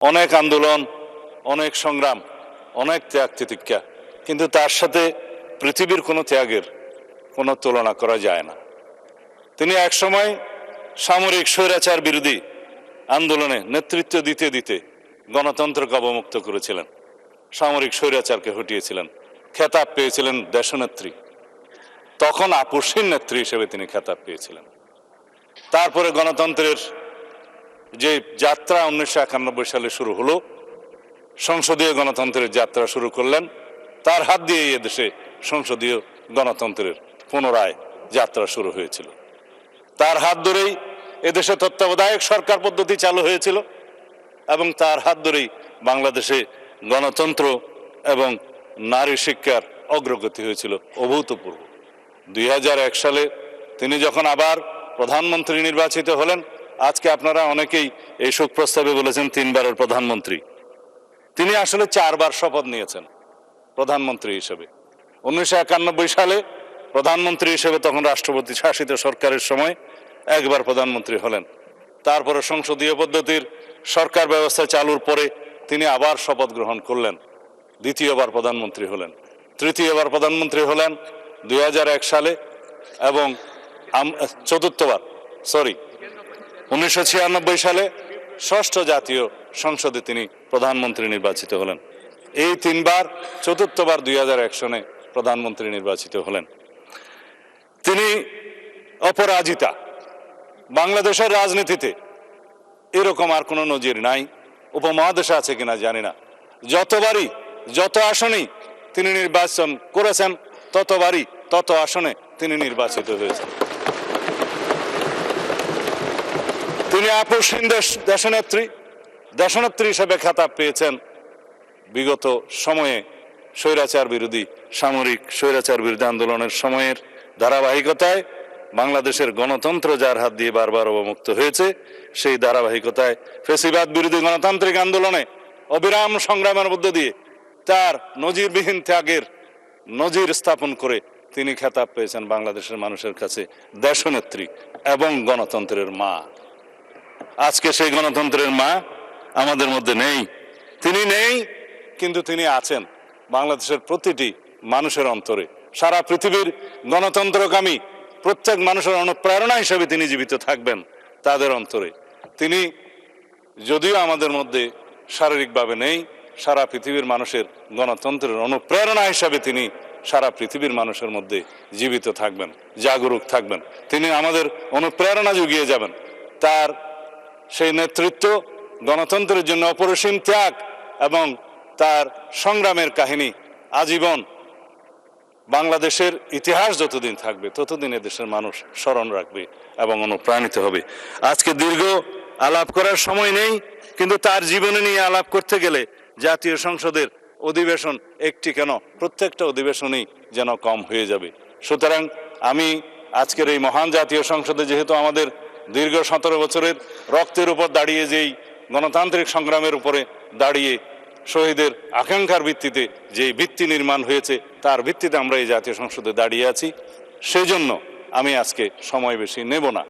অনেক আন্দোলন, অনেক সংগ্রাম, অনেক ত্যাগ তিতিক্ষা, কিন্তু তার সাথে পৃথিবীর কোনো ত্যাগের কোনো তুলনা করা যায় না। তিনি একসময় সামরিক স্বৈরাচার বিরোধী আন্দোলনে নেতৃত্ব দিতে দিতে গণতন্ত্রকে অবমুক্ত করেছিলেন, সামরিক স্বৈরাচারকে হটিয়েছিলেন, খেতাব পেয়েছিলেন দেশনেত্রী। তখন আপসহীন নেত্রী হিসেবে তিনি খেতাব পেয়েছিলেন। তারপরে গণতন্ত্রের যে যাত্রা 1991 সালে শুরু হলো, সংসদীয় গণতন্ত্রের যাত্রা শুরু করলেন। তার হাত দিয়ে এদেশে সংসদীয় গণতন্ত্রের পুনরায় যাত্রা শুরু হয়েছিল। তার হাত ধরেই এদেশে তত্ত্বাবধায়ক সরকার পদ্ধতি চালু হয়েছিল এবং তার হাত ধরেই বাংলাদেশে গণতন্ত্র এবং নারী শিক্ষার অগ্রগতি হয়েছিল অভূতপূর্ব। 2001 সালে তিনি যখন আবার প্রধানমন্ত্রী নির্বাচিত হলেন, আজকে আপনারা অনেকেই এই শোক প্রস্তাবে বলেছেন 3 বারের প্রধানমন্ত্রী। তিনি আসলে 4 বার শপথ নিয়েছেন প্রধানমন্ত্রী হিসেবে। 1991 সালে প্রধানমন্ত্রী হিসেবে, তখন রাষ্ট্রপতি শাসিত সরকারের সময়, একবার প্রধানমন্ত্রী হলেন। তারপরে সংসদীয় পদ্ধতির সরকার ব্যবস্থা চালুর পরে তিনি আবার শপথ গ্রহণ করলেন, দ্বিতীয়বার প্রধানমন্ত্রী হলেন। তৃতীয়বার প্রধানমন্ত্রী হলেন 2001 সালে এবং চতুর্থবার 1996 সালে ষষ্ঠ জাতীয় সংসদে তিনি প্রধানমন্ত্রী নির্বাচিত হলেন। এই 3 বার, চতুর্থবার 2001 সনে প্রধানমন্ত্রী নির্বাচিত হলেন। তিনি অপরাজিতা। বাংলাদেশের রাজনীতিতে এরকম আর কোনো নজির নাই, উপমহাদেশে আছে কিনা জানি না। যতবারই যত আসনেই তিনি নির্বাচন করেছেন, ততবারই তত আসনে তিনি নির্বাচিত হয়েছেন। তিনি আপসহীন দেশনেত্রী হিসেবে খেতাব পেয়েছেন। বিগত সময়ে স্বৈরাচার বিরোধী, সামরিক স্বৈরাচার বিরোধী আন্দোলনের সময়ের ধারাবাহিকতায় বাংলাদেশের গণতন্ত্র যার হাত দিয়ে বারবার অবমুক্ত হয়েছে, সেই ধারাবাহিকতায় ফ্যাসিবাদ বিরোধী গণতান্ত্রিক আন্দোলনে অবিরাম সংগ্রামের মধ্য দিয়ে তার নজিরবিহীন ত্যাগের নজির স্থাপন করে তিনি খেতাব পেয়েছেন বাংলাদেশের মানুষের কাছে দেশনেত্রী এবং গণতন্ত্রের মা। আজকে সেই গণতন্ত্রের মা আমাদের মধ্যে নেই। তিনি নেই, কিন্তু তিনি আছেন বাংলাদেশের প্রতিটি মানুষের অন্তরে। সারা পৃথিবীর গণতন্ত্রকামী প্রত্যেক মানুষের অনুপ্রেরণা হিসেবে তিনি জীবিত থাকবেন তাদের অন্তরে। তিনি যদিও আমাদের মধ্যে শারীরিকভাবে নেই, সারা পৃথিবীর মানুষের গণতন্ত্রের অনুপ্রেরণা হিসাবে তিনি সারা পৃথিবীর মানুষের মধ্যে জীবিত থাকবেন, জাগরুক থাকবেন। তিনি আমাদের অনুপ্রেরণা জুগিয়ে যাবেন। তার সেই নেতৃত্ব, গণতন্ত্রের জন্য অপরিসীম ত্যাগ এবং তার সংগ্রামের কাহিনী আজীবন বাংলাদেশের ইতিহাস যতদিন থাকবে, ততদিন এদেশের মানুষ স্মরণ রাখবে এবং অনুপ্রাণিত হবে। আজকে দীর্ঘ আলাপ করার সময় নেই, কিন্তু তার জীবনী নিয়ে আলাপ করতে গেলে জাতীয় সংসদের অধিবেশন একটি কেন, প্রত্যেকটা অধিবেশনই যেন কম হয়ে যাবে। সুতরাং আমি আজকের এই মহান জাতীয় সংসদে, যেহেতু আমাদের দীর্ঘ 17 বছরের রক্তের উপর দাঁড়িয়ে, যেই গণতান্ত্রিক সংগ্রামের উপরে দাঁড়িয়ে শহীদের আকাঙ্ক্ষার ভিত্তিতে যেই ভিত্তি নির্মাণ হয়েছে, তার ভিত্তিতে আমরা এই জাতীয় সংসদে দাঁড়িয়ে আছি, সেজন্য আমি আজকে সময় বেশি নেব না।